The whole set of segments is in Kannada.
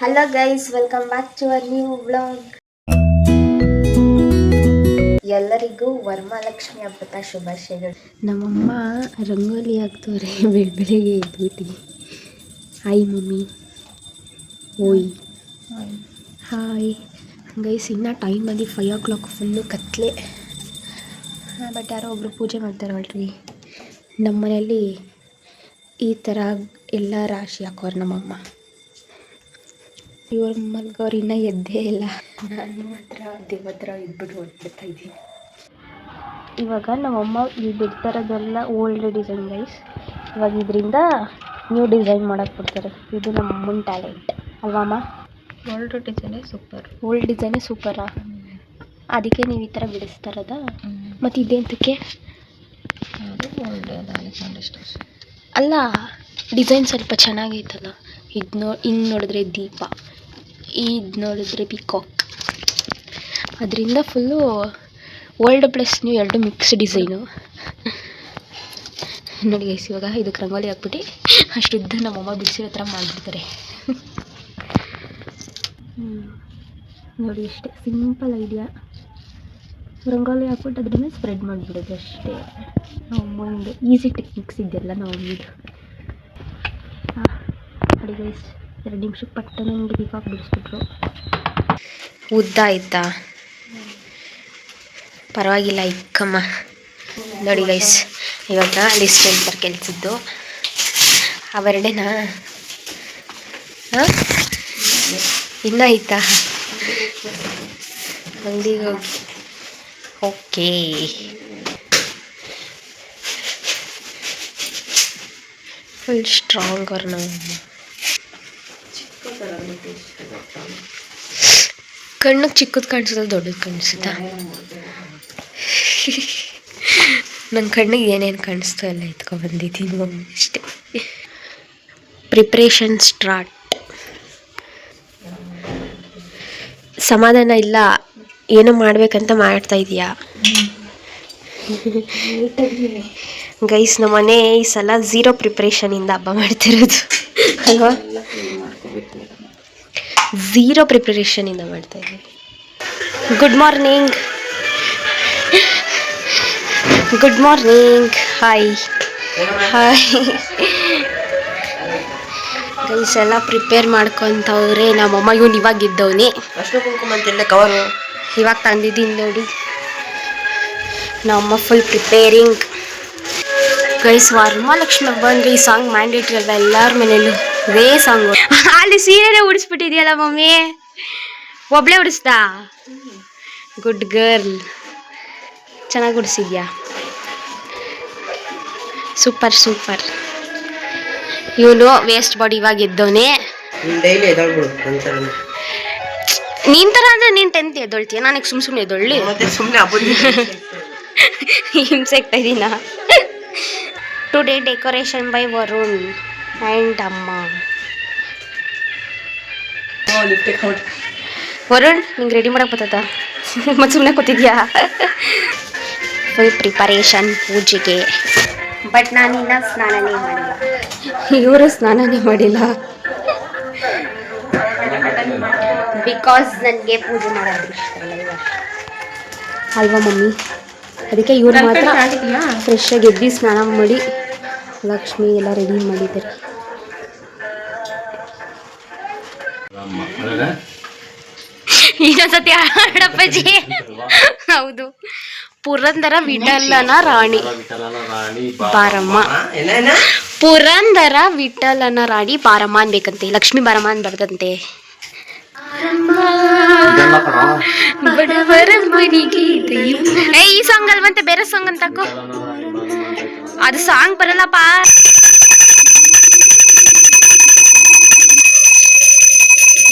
Hello guys, welcome back to our new vlog. ಎಲ್ಲರಿಗೂ ವರಮಹಾಲಕ್ಷ್ಮಿ ಹಬ್ಬದ ಶುಭಾಶಯಗಳು. ನಮ್ಮಮ್ಮ ರಂಗೋಲಿ ಹಾಕ್ತವ್ರೆ ಬೆಳಿಗ್ಗೆ ಎದ್ಬಿಟ್ಟು. Hi mummy. ಓಯ್ ಹಾಯ್ ಗೈಸ್. ಇನ್ನೂ ಟೈಮ್ ಆಗಿ 5 o'clock, ಫುಲ್ಲು ಕತ್ಲೆ. ಬಟ್ ಯಾರೋ ಒಬ್ರು ಪೂಜೆ ಮಾಡ್ತಾರಲ್ರಿ ನಮ್ಮ ಮನೆಯಲ್ಲಿ. ಈ ಥರ ಎಲ್ಲ ರಾಶಿ ಹಾಕೋರು ನಮ್ಮಮ್ಮ. ಇವ್ರ ಮಲ್ಗೋರು ಇನ್ನೂ ಎದ್ದೇ ಇಲ್ಲ. ನಾನು ಮಾತ್ರ ದೇವತ್ರ ಇದ್ಬಿಟ್ಟು ಹೊರಡ್ಬಿಡ್ತಾ ಇದ್ದೀನಿ. ಇವಾಗ ನಮ್ಮಮ್ಮ ಈ ಬಿಡ್ತಾರದೆಲ್ಲ ಓಲ್ಡ್ ಡಿಸೈನ್ ಗೈಸ್. ಇವಾಗ ಇದರಿಂದ ನ್ಯೂ ಡಿಸೈನ್ ಮಾಡೋಕ್ಕೆ ಕೊಡ್ತಾರೆ. ಇದು ನಮ್ಮ ಅಮ್ಮನ ಟ್ಯಾಲೆಂಟ್ ಅಲ್ವಾ ಅಮ್ಮ? ಓಲ್ಡ್ ಡಿಸೈನೇ ಸೂಪರ್. ಓಲ್ಡ್ ಡಿಸೈನೇ ಸೂಪರಾ? ಅದಕ್ಕೆ ನೀವು ಈ ಥರ ಬಿಡಿಸ್ತಾರದ? ಮತ್ತು ಇದೆಂತಕ್ಕೆ? ಅಲ್ಲ, ಡಿಸೈನ್ ಸ್ವಲ್ಪ ಚೆನ್ನಾಗೈತಲ್ಲ. ಇದು ಹಿಂಗೆ ನೋಡಿದ್ರೆ ದೀಪ, ಇದು ನೋಡಿದ್ರೆ ಪಿಕಾಕ್. ಅದರಿಂದ ಫುಲ್ಲು ಓಲ್ಡ್ ಪ್ಲಸ್ ನ್ಯೂ ಎರಡು ಮಿಕ್ಸ್ ಡಿಸೈನು. ನೋಡಿ ಗೈಸ್, ಇವಾಗ ಇದಕ್ಕೆ ರಂಗೋಲಿ ಹಾಕ್ಬಿಟ್ಟು ಅಷ್ಟುದ್ದ ನಮ್ಮಮ್ಮ ಬಿಡಿಸಿರೋ ಥರ ಮಾಡಿಬಿಡ್ತಾರೆ. ನೋಡಿ ಅಷ್ಟೇ ಸಿಂಪಲ್ ಐಡಿಯಾ. ರಂಗೋಲಿ ಹಾಕ್ಬಿಟ್ಟು ಅದ್ರ ಮೇಲೆ ಸ್ಪ್ರೆಡ್ ಮಾಡಿಬಿಡೋದು ಅಷ್ಟೇ. ನಮ್ಮೊಂದು ಈಸಿ ಟೆಕ್ನಿಕ್ಸ್ ಇದೆಲ್ಲ ನಾವು ಇದು. ನೋಡಿ ಗೈಸ್, 2 ನಿಮಿಷಕ್ಕೆ ಪಟ್ಟಣ ಹಿಂಗೆ ದೀಪ ಬಿಡಿಸ್ಬಿಟ್ರು. ಉದ್ದ ಆಯ್ತಾ? ಪರವಾಗಿಲ್ಲ ಇಕ್ಕಮ್ಮ. ನೋಡಿ ಗೈಸ್, ಇವಾಗ ಲಿಸ್ಟ್ ಹೇಳ್ತಾರೆ ಕೆಲಸದ್ದು. ಅವೆರಡೇನಾ? ಹಾಂ, ಇನ್ನೂ ಆಯ್ತಾ? ಅಂಗಡಿಗೆ ಹೋಗಿ. ಓಕೆ, ಫುಲ್ ಸ್ಟ್ರಾಂಗ್ ಅವ್ರು ನಮ್ಮಮ್ಮ. ಕಣ್ಣಿಗೆ ಚಿಕ್ಕದು ಕಾಣಿಸುತ್ತೆ, ದೊಡ್ಡದು ಕಾಣಿಸುತ್ತಾ? ನನ್ನ ಕಣ್ಣಿಗೆ ಏನೇನು ಕಾಣಿಸ್ತಾ ಇಲ್ಲ ಎತ್ಕೊಬಂದಿದ್ದೀನಿ ಮಮ್ಮಿ ಅಷ್ಟೇ. Preparation start. ಸಮಾಧಾನ ಇಲ್ಲ, ಏನೋ ಮಾಡ್ಬೇಕಂತ ಮಾಡ್ತಾ ಇದೀಯಾ ಗೈಸ್? ನಮ್ಮ ಮನೆ ಈ ಸಲ 0 ಪ್ರಿಪ್ರೇಷನಿಂದ ಹಬ್ಬ ಮಾಡ್ತಿರೋದು ಅಲ್ವಾ? 0 ಪ್ರಿಪ್ರೇಷನಿಂದ ಮಾಡ್ತಾ ಇದ್ದೀವಿ. Good morning, good morning. Hi hi guys, ಎಲ್ಲ ಪ್ರಿಪೇರ್ ಮಾಡ್ಕೊತವ್ರೆ ನಮ್ಮಮ್ಮ. ಇವನು ಇವಾಗ ಇದ್ದವನೇ. ಅಷ್ಟು ಕುಂಕುಮ ಅಂತೆಲ್ಲ ಕವರು ಇವಾಗ ತಂದಿದ್ದೀನಿ ನೋಡಿ. ನಮ್ಮಮ್ಮ ಫುಲ್ ಪ್ರಿಪೇರಿಂಗ್ ಗೈಸ್. ವರಮಹಾಲಕ್ಷ್ಮಿ ಹಬ್ಬ ಅಂದರೆ ಈ ಸಾಂಗ್ ಮ್ಯಾಂಡೇಟ್ರಿ ಅಲ್ವಾ ಎಲ್ಲರ ಮನೇಲೂ? ಇದೇ ಸಾಂಗು. ಅಲ್ಲಿ ಸೀರೆನೇ ಉಡಿಸ್ಬಿಟ್ಟಿದೆಯಲ್ಲ ಮಮ್ಮಿ. ಒಬ್ಳೆ ಉಡಿಸ್ದಾ? ಗುಡ್ ಗರ್ಲ್, ಚೆನ್ನಾಗಿ ಉಡಿಸಿದ್ಯಾ. Super super. ಇವನು ವೇಸ್ಟ್ ಬಾಡಿ ಇವಾಗ ಎದ್ದವನೇ. ನೀನ್ ಥರ ಅಂದರೆ ನೀನು 10th ಎದ್ದೊಳ್ತೀಯ, ನನಗೆ ಸುಮ್ಮನೆ ಎದ್ದೊಳ್ಳಿ. ಹಿಂಸೆ ಆಗ್ತಾ ಇದ್ದೀನ. Today decoration by Varun and ಅಮ್ಮ. ವರುಣ್, ನಿಂಗೆ ರೆಡಿ ಮಾಡಕ್ಕೆ ಬರ್ತದ? ಮತ್ತು ಸುಮ್ಮನೆ ಕೂತಿದ್ಯಾ? ಫುಲ್ ಪ್ರಿಪರೇಷನ್ ಪೂಜೆಗೆ. ಬಟ್ ನಾನಿನ್ನ ಸ್ನಾನನೇ ಮಾಡಿಲ್ಲ. ಇವರು ಸ್ನಾನನೇ ಮಾಡಿಲ್ಲ ಬಿಕಾಸ್ ನನಗೆ ಪೂಜೆ ಮಾಡೋದು ಇಷ್ಟ ಇಲ್ಲ ಅಲ್ವಾ ಮಮ್ಮಿ? ಅದಕ್ಕೆ ಇವ್ರು ಮಾತ್ರ ಫ್ರೆಶ್ ಆಗಿ ಎದ್ದು ಸ್ನಾನ ಮಾಡಿ ಲಕ್ಷ್ಮಿ ಎಲ್ಲ ರೆಡಿ ಮಾಡಿದ್ದಾರೆ. ಇನ್ನೊಂದ್ಸತಿ ಆಡಪ್ಪಾಜಿ. ಹೌದು, ಪುರಂದರ ವಿಠಲನ ರಾಣಿ ಬಾರಮ್ಮ. ಪುರಂದರ ವಿಠಲನ ರಾಣಿ ಬಾರಮ್ಮ ಅನ್ಬೇಕಂತೆ. ಲಕ್ಷ್ಮೀ ಬಾರಮ್ಮ ಅನ್ಬಾರ್ದಂತೆ. ಬಡವರ ಮನೆಗೆ ಈ ಸಾಂಗ್ ಅಲ್ವಂತೆ, ಬೇರೆ ಸಾಂಗ್ ಅಂತಕೋ. ಅದು ಸಾಂಗ್ ಬರಲ್ಲಪ್ಪ.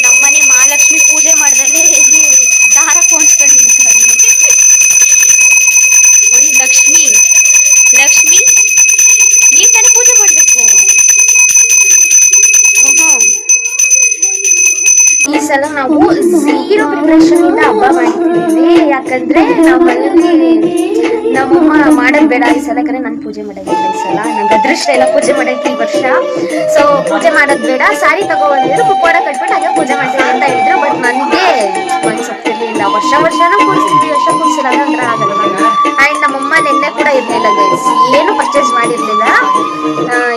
ನಮ್ಮನೆ ಮಹಾಲಕ್ಷ್ಮಿ ಪೂಜೆ ಮಾಡಿದ್ರೆ ದಾರ ಪೋಣಿಸ್ಕೊಂಡಿರ್ತಾರೆ. ಲಕ್ಷ್ಮಿ ಲಕ್ಷ್ಮಿ ನೀನ್ ತಾನೇ ಪೂಜೆ ಮಾಡಬೇಕು. ಈ ಸಲ ನಾವು 0 ಪ್ರಿಪ್ರೇಷನ್ ಇಂದ ಹಬ್ಬ ಮಾಡ್ತಿದ್ದೀವಿ. ಯಾಕಂದ್ರೆ ನಾವು ಮನೇಲಿ ನಮ್ಮಮ್ಮ ಮಾಡೋದು ಬೇಡ ಈ ಸಲ. ಯಾಕಂದ್ರೆ ನಾನು ಪೂಜೆ ಮಾಡೋದಿಲ್ಲ ಈ ಸಲ. ನಂಗೆ ಅದೃಷ್ಟ ಎಲ್ಲ ಪೂಜೆ ಮಾಡೋಕ್ಕೆ ಈ ವರ್ಷ. ಸೊ ಪೂಜೆ ಮಾಡೋದು ಬೇಡ. ಸ್ಯಾರಿ ತಗೊಬಂದಿದ್ರು, ಪುಕ್ಕೋಡ ಕಟ್ಬಿಟ್ಟು ಹಾಗೆ ಪೂಜೆ ವರ್ಷನೂ ಕೂರಿಸಿದ್ವಿ, ವರ್ಷ ಕೂರಿಸಿದಾಗ ಒಂಥರ ಆಗಲ್ಲ. ಆ್ಯಂಡ್ ನಮ್ಮಮ್ಮ ನೆನ್ನೆ ಕೂಡ ಇರಲಿಲ್ಲ ಗೈಸ್, ಏನು ಪರ್ಚೇಸ್ ಮಾಡಿರಲಿಲ್ಲ.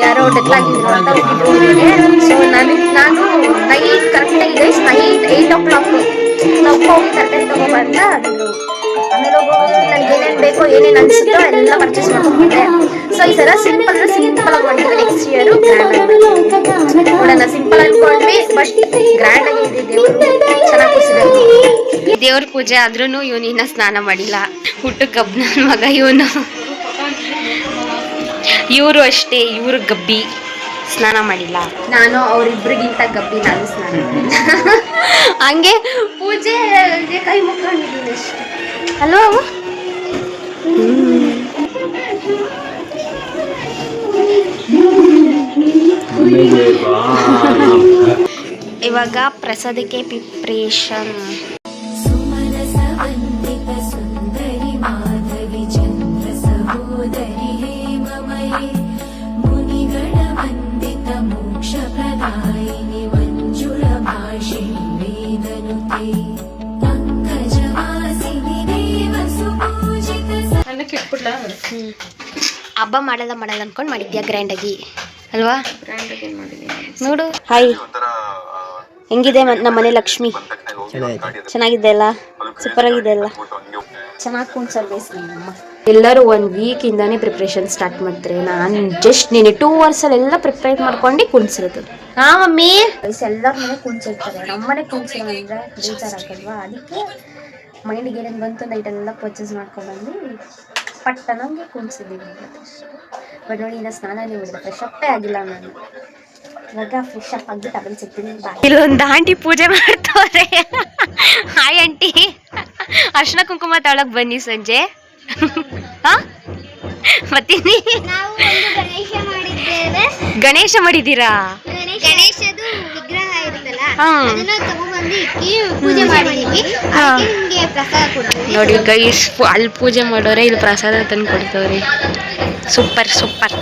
ಯಾರೋ ಡೆತ್ ಆಗಿದ್ರು ಅಂತ ಹೋಗಿದ್ರು ಹೊರಗಡೆ. ಸೊ ನಾನು ನೈಟ್ ಕರೆಕ್ಟಾಗಿ ಗೈಸ್ ನೈಟ್ 8 o'clock ನಾವು ಹೋಗಿ ತರಕಾರಿ ತಗೊಬಂದ ಅಂದರು. ಆಮೇಲೆ ಹೋಗೋದು ನನಗೆ ಏನೇನು ಬೇಕೋ ಏನೇನು ಅನಿಸುತ್ತೋ ಎಲ್ಲ ಪರ್ಚೇಸ್ ಮಾಡ್ಕೊಂಡ್ಬಂದೆ. ಸೊ ಈ ಸಲ ಸಿಂಪಲ್ ಆಗಿ ಮಾಡಿದ್ವಿ. ನೆಕ್ಸ್ಟ್ ಇಯರು ನೋಡೋಣ, ಸಿಂಪಲ್ ಅನ್ಕೊಂಡ್ವಿ ಬಟ್ ಗ್ರ್ಯಾಂಡ್ ಆಗಿ ಇದೆ. ದೇವರು ಚೆನ್ನಾಗಿ ಕೂರಿಸಿದೆ. ದೇವ್ರ ಪೂಜೆ ಆದ್ರೂ ಇವನು ಇನ್ನ ಸ್ನಾನ ಮಾಡಿಲ್ಲ. ಹುಟ್ಟು ಕಬ್ಬ ನನ್ನ ಮಗ ಇವನು. ಇವರು ಅಷ್ಟೇ, ಇವರು ಗಬ್ಬಿ, ಸ್ನಾನ ಮಾಡಿಲ್ಲ. ನಾನು ಅವರಿಬ್ಬರಿಗಿಂತ ಗಬ್ಬಿ, ನಾನು ಸ್ನಾನ ಮಾಡಿಲ್ಲ. ಹಂಗೆ ಪೂಜೆಗೆ ಕೈ ಮುಕ್ಕೊಂಡಿದ್ದೀನಿ ಅಷ್ಟೇ ಅಲ್ವಾ. ಇವಾಗ ಪ್ರಸಾದಕ್ಕೆ ಪ್ರಿಪ್ರೇಷನ್. ಹಬ್ಬ ಮಾಡಲ್ಲ ಅನ್ಕೊಂಡು ಮಾಡಿದ್ಯಾ ಗ್ರ್ಯಾಂಡಾಗಿ ಅಲ್ವಾ? ನೋಡು ಹಾಯ್, ಹೆಂಗಿದೆ ನಮ್ಮ ಮನೆ ಲಕ್ಷ್ಮಿ? ಚೆನ್ನಾಗಿದೆ ಅಲ್ಲ, ಸೂಪರ್ ಆಗಿದೆ ಅಲ್ಲ, ಚೆನ್ನಾಗಿ ಕುಣ್ಸಲ್ವೇಸ್ ನಮ್ಮಮ್ಮ. ಎಲ್ಲರೂ 1 week ಇಂದಾನೇ ಪ್ರಿಪ್ರೇಷನ್ ಸ್ಟಾರ್ಟ್ ಮಾಡ್ತಾರೆ. ನಾನು ಜಸ್ಟ್ ನೀನು 2 hours ಎಲ್ಲ ಪ್ರಿಪೇರ್ ಮಾಡ್ಕೊಂಡು ಕುಣ್ಸಿರೋದು. ಹಾ ಮಮ್ಮಿ, ಎಲ್ಲರ ಮನೆ ಕುಣ್ಸಿರ್ತಾರೆ, ನಮ್ಮನೆ ಕುಣ್ಸಿಲ್ಲ ಅಂದರೆ ಬೇಜಾರಾಗಲ್ವಾ? ಅದಕ್ಕೆ ಮೈಂಡಿಗೆ ಏನೇನು ಬಂತು ನೈಟೆಲ್ಲ ಪರ್ಚೇಸ್ ಮಾಡ್ಕೊಂಡ್ಬಂದು ಪಟ್ಟನಂಗೆ ಕುಣ್ಸಿದ್ದೀನಿ. ಬಟ್ ನೋಡಿ, ಇನ್ನು ಸ್ನಾನನೇ ಮಾಡಿದೆ, ಫ್ರೆಶ್ ಅಪ್ಪೇ ಆಗಿಲ್ಲ ನಾನು. ಇವಾಗ ಫ್ರೆಶ್ ಅಪ್ ಆಗಿ ಟಬಲ್ ಸಿಗ್ತೀನಿ. ಇಲ್ಲೊಂದು ಆಂಟಿ ಪೂಜೆ ಮಾಡ್ತವ್ರೆ. ಹಾಯ್ ಆಂಟಿ, ಅರ್ಶಿನ ಕುಂಕುಮ ತಗೊಳಕ್ ಬನ್ನಿ ಸಂಜೆ. ಮತ್ತೀನಿ ಗಣೇಶ ಮಾಡಿದ್ದೀರಾ? ಗಣೇಶದು ವಿಗ್ರಹ ಇರುತ್ತಲ್ಲ, ಅದನ್ನ ತಗೊಂಡ್ಬಂದು ಇಕ್ಕಿ ಪೂಜೆ ಮಾಡಿದೀವಿ. ನಿಮ್ಗೆ ಪ್ರಸಾದ ಕೊಡ್ತೀವಿ ನೋಡಿ ಗೈಸ್, ಅಲ್ಲಿ ಪೂಜೆ ಮಾಡೋರೆ, ಇಲ್ಲಿ ಪ್ರಸಾದ ತಂದು ಕೊಡ್ತವ್ರೆ. Super super.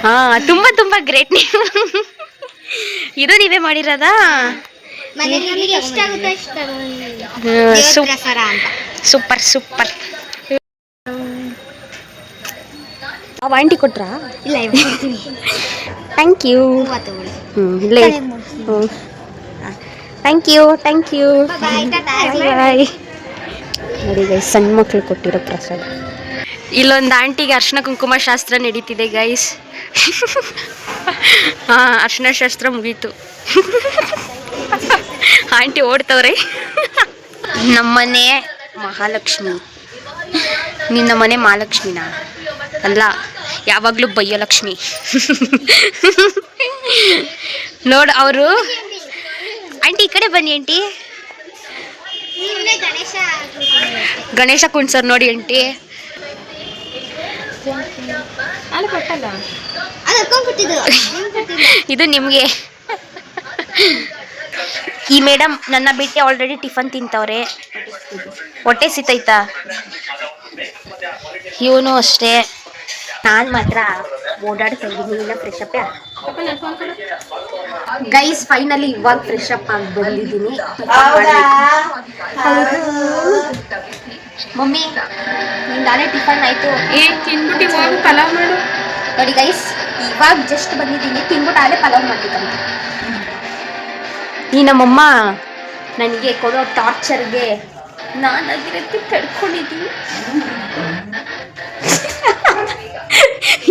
ಹಾ, ತುಂಬಾ ತುಂಬಾ ಗ್ರೇಟ್ ನೀವು. ಇದು ನೀವೇ ಮಾಡಿರೋದಾ? ಮನೆಗೆ ಎಷ್ಟಾಗುತ್ತೆ ಸೂಪರ್ ಸೂಪರ್. ಅವ ಆಂಟಿ ಕೊಟ್ರಾ? ಇಲ್ಲ, ಥ್ಯಾಂಕ್ ಯು. ಇಲ್ಲೇ ಥ್ಯಾಂಕ್ ಯು. ಬಾಯ್. ನೋಡಿ ಗೈಸ್, ಸಣ್ಣ ಮಕ್ಳು ಕೊಟ್ಟಿರೋ ಪ್ರಸಾದ. ಇಲ್ಲೊಂದು ಆಂಟಿಗೆ ಅರ್ಶಿನ ಕುಂಕುಮ ಶಾಸ್ತ್ರ ನಡೀತಿದೆ ಗೈಸ್. ಹಾ, ಅರ್ಶಿನ ಶಾಸ್ತ್ರ ಮುಗೀತು. ಆಂಟಿ ಓಡ್ತವ್ರೆ. ನಮ್ಮನೆ ಮಹಾಲಕ್ಷ್ಮಿ, ನಿನ್ನ ಮನೆ ಮಹಾಲಕ್ಷ್ಮಿನಾ? ಅಲ್ಲ, ಯಾವಾಗಲೂ ಬಯ್ಯಲಕ್ಷ್ಮಿ. ನೋಡು ಅವರು. ಆಂಟಿ ಈ ಕಡೆ ಬನ್ನಿ ಆಂಟಿ. ಗಣೇಶ ಕುಣ್ಸರ್ ನೋಡಿ ಆಂಟಿ. ಇದು ನಿಮಗೆ. ಈ ಮೇಡಮ್ ನನ್ನ ಬಿಟ್ಟು ಆಲ್ರೆಡಿ ಟಿಫನ್ ತಿಂತವ್ರೆ, ಹೊಟ್ಟೆ ಸಿತೈತಾ? ಇವನು ಅಷ್ಟೇ. ನಾನು ಮಾತ್ರ ಓಡಾಡ್ತಾ ಇದ್ದೀನಿ, ಇಲ್ಲ ಫ್ರೆಶ್ ಅಪ್. ಗೈಸ್ ಫೈನಲಿ ಇವಾಗ ಫ್ರೆಶ್ ಅಪ್ ಆಗಿ ಬಂದಿದ್ದೀನಿ. ಮಮ್ಮಿ, ನಿಂದಾನೇ ಟಿಫನ್ ಆಯ್ತು? ತಿನ್ಬಿಟ್ಟು ಇವಾಗ ಪಲಾವ್ ಮಾಡು. ನೋಡಿ ಗೈಸ್, ಇವಾಗ ಜಸ್ಟ್ ಬಂದಿದ್ದೀನಿ, ತಿನ್ಬಿಟ್ಟು ಆದ್ರೆ ಪಲಾವ್ ಮಾಡ್ಬೇಕಂತ. ಈ ನಮ್ಮಮ್ಮ ನನಗೆ ಕೊಡೋ ಟಾರ್ಚರ್ಗೆ ನಾನಾಗಿರೋದಕ್ಕೆ ತಡ್ಕೊಂಡಿದ್ದೀನಿ.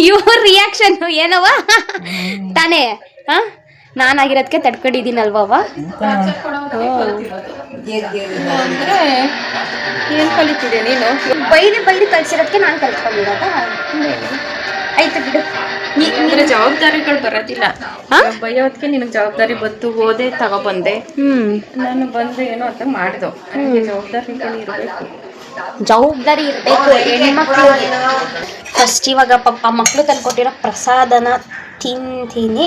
ಇವ್ರ ರಿಯಾಕ್ಷನ್ ಏನವ ತಾನೇ? ನಾನಾಗಿರೋದಕ್ಕೆ ತಡ್ಕೊಂಡಿದ್ದೀನಲ್ವವ? ಏನ್ ಕಲಿತಿದೆ ನೀನು? ಬೈದು ಕಳ್ಸಿರೋದಕ್ಕೆ ನಾನು ಕಲ್ತ್ಕೊಂಡಿರೋದ? ಆಯ್ತು ಬಿಡು. ಜವಾಬ್ದಾರಿಗಳು ಬರೋದಿಲ್ಲ. ಬೈಯೋದಕ್ಕೆ ನಿನಗೆ ಜವಾಬ್ದಾರಿ ಬಂತು, ಓದೇ ತಗೊಬಂದೆ. ನಾನು ಬಂದು ಏನೋ ಅಂತ ಮಾಡ್ದು. ಜವಾಬ್ದಾರಿಗಳು ಇರಬೇಕು. ಜವಾಬ್ದಾರಿ ಇರಬೇಕು ಹೆಣ್ಮಕ್ಳು. ಫಸ್ಟ್ ಇವಾಗ ಪಾಪ ಮಕ್ಕಳು ತಂದ್ಕೊಟ್ಟಿರೋ ಪ್ರಸಾದನ ತಿಂತೀನಿ.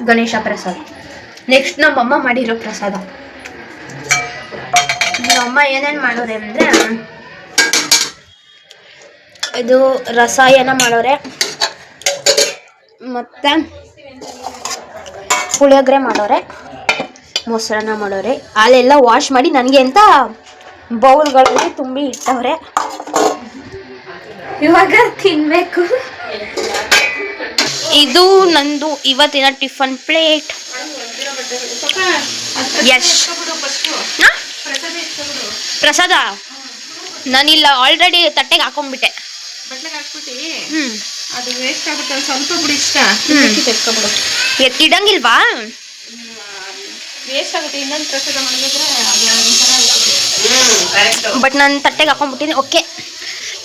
ಗಣೇಶ ಪ್ರಸಾದ. ನೆಕ್ಸ್ಟ್ ನಮ್ಮಮ್ಮ ಮಾಡಿರೋ ಪ್ರಸಾದ. ನಮ್ಮಮ್ಮ ಏನೇನು ಮಾಡೋರೆ ಅಂದರೆ, ಇದು ರಸಾಯನ ಮಾಡೋರೆ, ಮತ್ತು ಪುಳಿಯೋಗರೆ ಮಾಡೋರೆ, ಮೊಸರನ್ನ ಮಾಡೋರೆ. ಅಲ್ಲೆಲ್ಲ ವಾಶ್ ಮಾಡಿ ನನಗೆ ಅಂತ ಬೌಲ್ಗಳಲ್ಲಿ ತುಂಬಿ ಇಟ್ಟವ್ರೆ. ಇವಾಗ ತಿನ್ಬೇಕು. ಇದು ನಂದು ಇವತ್ತಿನ ಟಿಫನ್ ಪ್ಲೇಟ್. ಯಶ್ ಪ್ರಸಾದ ನಾನಿಲ್ಲ, ಆಲ್ರೆಡಿ ತಟ್ಟೆಗೆ ಹಾಕೊಂಡ್ಬಿಟ್ಟೆ. ಅದು ವೇಸ್ಟ್ ಆಗುತ್ತೆ, ಸ್ವಲ್ಪ ಬಿಡಿ ಇಷ್ಟ ಇಡಂಗಿಲ್ವಾ? ವೇಸ್ಟ್ ಆಗುತ್ತೆ. ಇನ್ನೊಂದು ಪ್ರಸಾದ ಮಾಡಿದ್ರೆ ಬಟ್ ನಾನು ತಟ್ಟೆಗೆ ಹಾಕೊಂಡ್ಬಿಟ್ಟಿನಿ. ಓಕೆ,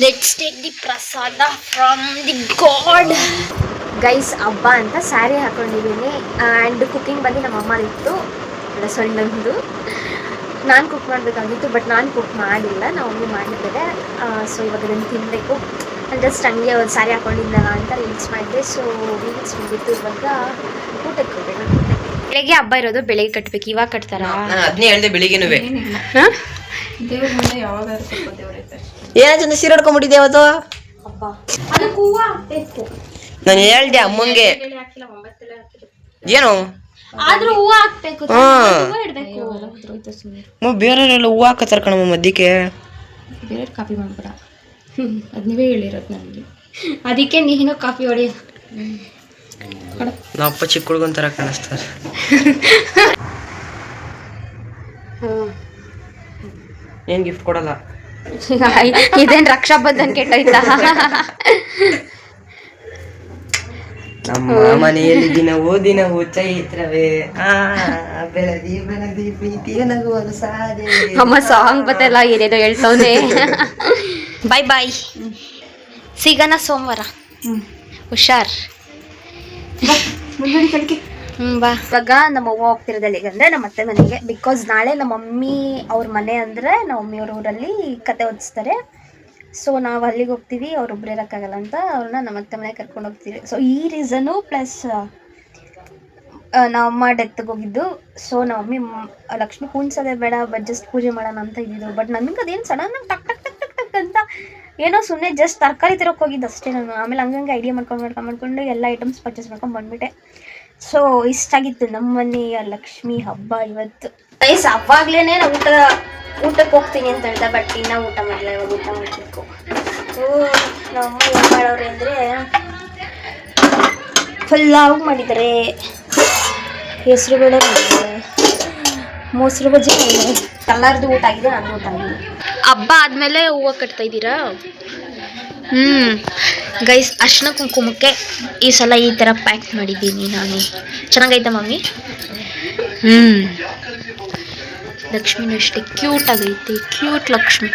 ಲೆಟ್ಸ್ ಟೇಕ್ ದಿ ಪ್ರಸಾದ ಫ್ರಮ್ ದಿ ಗಾಡ್. ಗೈಸ್, ಹಬ್ಬ ಅಂತ ಸ್ಯಾರಿ ಹಾಕೊಂಡಿದ್ದೀನಿ. ಆ್ಯಂಡ್ ಕುಕಿಂಗ್ ಬಂದು ನಮ್ಮ ಅಮ್ಮನಿತ್ತು, ಅಲ್ಲ ಸಣ್ಣದು. ನಾನು ಕುಕ್ ಮಾಡಬೇಕಾಗಿತ್ತು, ಬಟ್ ನಾನು ಕುಕ್ ಮಾಡಿಲ್ಲ, ನಾವು ಮಮ್ಮಿ ಮಾಡಿದ್ದಾರೆ. ಸೊ ಇವಾಗ ಅದನ್ನು ತಿನ್ನಬೇಕು. ಜಸ್ಟ್ ಹಂಗೆ ಒಂದು ಸ್ಯಾರಿ ಹಾಕೊಂಡಿದ್ದಲ್ಲ ಅಂತ ರೀಲ್ಸ್ ಮಾಡಿದೆ. ಸೊ ರೀಲ್ಸ್ ಮುಗಿತು, ಇವಾಗ ಊಟಕ್ಕೆ ಹೋಗೋಣ. ಬೆಳಗ್ಗೆ ಹಬ್ಬ ಇರೋದು, ಬೆಳಗ್ಗೆ ಕಟ್ಬೇಕು. ಇವಾಗ ಕಟ್ತಾರಾ? ಅದನ್ನೇ ಹೇಳ್ದೆ ಬೆಳಿಗ್ಗೆನೂ. ದೇವ್ರ ಮುಂದೆ ಯಾವಾಗಾದ್ರೂ ಸ್ವಲ್ಪ ದೇವ್ರೈತೆ. ಏನಾಚಂದ ಸೀರೆ ಹೊಡ್ಕೊಂಡ್ಬಿಟ್ಟಿದ್ದೆ ಅವತ್ತು. ಹಬ್ಬ ಅದಕ್ಕೆ ಹೂವು ಹಾಕ್ಬೇಕು. ನಾನು ಹೇಳ್ದೆ ಅಮ್ಮಂಗೆ. ಏನು ಆದ್ರೂ ಹೂವು ಹಾಕ್ಬೇಕು, ಹೂವು ಇಡ್ಬೇಕು. ಬೇರೆಯವರೆಲ್ಲ ಹೂವು ಹಾಕತ್ತಾರ ಕಣಮ್ಮ ಮಧ್ಯಕ್ಕೆ. ಬೇರೆ ಕಾಪಿ ಮಾಡ್ಬೇಡ, ಅದು ನೀವೇ ಹೇಳಿರೋದು ನನಗೆ. ಅದಕ್ಕೆ ನೀನು ಕಾಫಿ ಹೊಡಿ. ನಮ್ಮ ಅಪ್ಪ ಚಿಕ್ಕ ಹುಡುಗಂತರ ಕಾಣಿಸ್ತಾರೆ. ಏನ್ ಗಿಫ್ಟ್ ಕೊಡಲ್ಲ. ಇದೇನ್ ರಕ್ಷಾ ಬಂಧನ್ ಕೆಟ್ಟೋಯ್ತಾ? ನಮ್ಮ ಮನೆಯಲ್ಲಿ ದಿನವೂ ಚೈತ್ರವೇ ಬೆಳದಿ ಬೆಳದಿ ಪ್ರೀತಿಯ ನಗುವನು ಸಾದೆ. ಅಮ್ಮ ಸಾಂಗ್ ಬತ್ತಲ್ಲ, ಏನೇನೋ ಹೇಳ್ತವನೆ. ಬಾಯ್ ಬಾಯ್, ಸಿಗೋಣ ಸೋಮವಾರ. ಹುಷಾರ್. ಬಾ. ಇವಾಗ ನಮ್ಮ ಅವ್ವ ಹೋಗ್ತಿರೋದು ಎಲ್ಲಿಗೆ ಅಂದರೆ ನಮ್ಮ ಅತ್ತೆ ಮನೆಗೆ. ಬಿಕಾಸ್ ನಾಳೆ ನಮ್ಮ ಮಮ್ಮಿ ಅವ್ರ ಮನೆ ಅಂದರೆ ನಮ್ಮ ಮಮ್ಮಿಯವ್ರ ಊರಲ್ಲಿ ಕತೆ ಓದಿಸ್ತಾರೆ. ಸೊ ನಾವು ಅಲ್ಲಿಗೆ ಹೋಗ್ತೀವಿ, ಅವ್ರೊಬ್ರು ಇರೋಕ್ಕಾಗಲ್ಲ ಅಂತ ಅವ್ರನ್ನ ನಮ್ಮ ಅತ್ತೆ ಮನೆಗೆ ಕರ್ಕೊಂಡು ಹೋಗ್ತೀವಿ. ಸೊ ಈ ರೀಸನು ಪ್ಲಸ್ ನಮ್ಮ ಅಮ್ಮ ಡೆತ್ಗೆ ಹೋಗಿದ್ದು. ಸೊ ನಮ್ಮ ಮಮ್ಮಿ ಲಕ್ಷ್ಮಿ ಕೂನ್ಸೋದೇ ಬೇಡ, ಬಟ್ ಜಸ್ಟ್ ಪೂಜೆ ಮಾಡೋಣ ಅಂತ ಇದ್ದಿದ್ದು. ಬಟ್ ನನಗೆ ಅದೇನು ಸಡನ್ನಾಗಿ ಟಕ್ ಟಕ್ ಟಕ್ ಟಕ್ ಟಕ್ ಅಂತ ಏನೋ ಸುಮ್ಮನೆ ಜಸ್ಟ್ ತರಕಾರಿ ತರೋಕೆ ಹೋಗಿದ್ದು ಅಷ್ಟೇ ನಾನು. ಆಮೇಲೆ ಹಂಗಂಗೆ ಐಡಿಯಾ ಮಾಡ್ಕೊಂಡು ಎಲ್ಲ ಐಟಮ್ಸ್ ಪರ್ಚೇಸ್ ಮಾಡ್ಕೊಂಡು ಬಂದುಬಿಟ್ಟೆ. ಸೊ ಇಷ್ಟಾಗಿತ್ತು ನಮ್ಮ ಮನೆಯ ಲಕ್ಷ್ಮಿ ಹಬ್ಬ ಇವತ್ತು. ಗೈಸ್, ಅವಾಗ್ಲೇ ನಾವು ಊಟಕ್ಕೆ ಹೋಗ್ತೀನಿ ಅಂತ ಹೇಳ್ದೆ, ಬಟ್ ಇನ್ನೂ ಊಟ ಮಾಡಲ್ಲ. ಇವಾಗ ಊಟ ಮಾಡಬೇಕು. ನಮ್ಮಮ್ಮ ಏನು ಮಾಡೋರು ಅಂದರೆ ಪಲಾವ್ ಮಾಡಿದ್ದಾರೆ, ಹೆಸರು ಬೇಳೆ ಮಾಡಿದ್ದಾರೆ, ಮೊಸರು ಬಜ್ಜಿ ಮಾಡಿದ್ದಾರೆ. ಎಲ್ಲರದ್ದು ಊಟ ಆಗಿದೆ, ನಾನು ಊಟ ಆಗಿದೆ. ಹಬ್ಬ ಆದಮೇಲೆ ಹೂವು ಕಟ್ತಾ ಇದ್ದೀರಾ? ಗೈಸ್, ಅರ್ಶಿನ ಕುಂಕುಮಕ್ಕೆ ಈ ಸಲ ಈ ಥರ ಪ್ಯಾಕ್ ಮಾಡಿದ್ದೀನಿ ನಾನು. ಚೆನ್ನಾಗೈತೆ ಮಮ್ಮಿ? ಲಕ್ಷ್ಮಿನೂ ಅಷ್ಟೇ ಕ್ಯೂಟ್ ಆಗೈತಿ. ಕ್ಯೂಟ್ ಲಕ್ಷ್ಮಿ,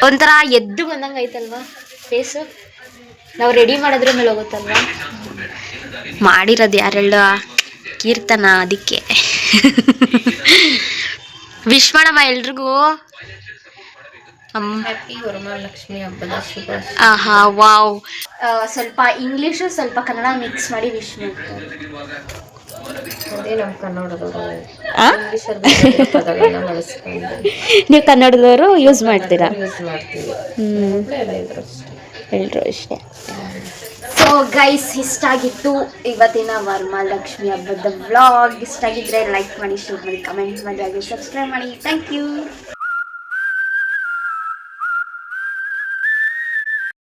ಒಂಥರ ಎದ್ದು ಬಂದಂಗೆ ಐತಲ್ವಾ ಫೇಸು. ನಾವು ರೆಡಿ ಮಾಡೋದ್ರ ಮೇಲೆ ಹೋಗುತ್ತಲ್ವಾ. ಮಾಡಿರೋದು ಯಾರೆಲ್ಲ ಕೀರ್ತನ, ಅದಕ್ಕೆ ವಿಶ್ ಮಾಡಮ್ಮ ಎಲ್ರಿಗೂ. ಹ್ಯಾಪಿ ವರಮಹಾಲಕ್ಷ್ಮಿ ಹಬ್ಬದ ಶುಭ. ಆಹಾ, ವಾವ್. ಸ್ವಲ್ಪ ಇಂಗ್ಲೀಷು ಸ್ವಲ್ಪ ಕನ್ನಡ ಮಿಕ್ಸ್ ಮಾಡಿ ವಿಶ್ ಮಾಡ್ತಾರೆ. ಅದೇ ನಮ್ಮ ಕನ್ನಡದವರು ಪದಗಳನ್ನ ಬಳಸ್ಕೊಂಡು ನೀವು ಕನ್ನಡದವರು ಯೂಸ್ ಮಾಡ್ತೀರಾ? ಯೂಸ್ ಮಾಡ್ತೀವಿ. ಎಲ್ಲರೂ ಅಷ್ಟೇ. ಸೊ ಗೈಸ್, ಇಷ್ಟ ಆಗಿತ್ತು ಇವತ್ತಿನ ವರಮಹಾಲಕ್ಷ್ಮಿ ಹಬ್ಬದ ವ್ಲಾಗ್. ಇಷ್ಟ ಆಗಿದ್ರೆ ಲೈಕ್ ಮಾಡಿ, ಶೇರ್ ಮಾಡಿ, ಕಮೆಂಟ್ ಮಾಡಿ, ಹಾಗೆ ಸಬ್ಸ್ಕ್ರೈಬ್ ಮಾಡಿ. Thank you.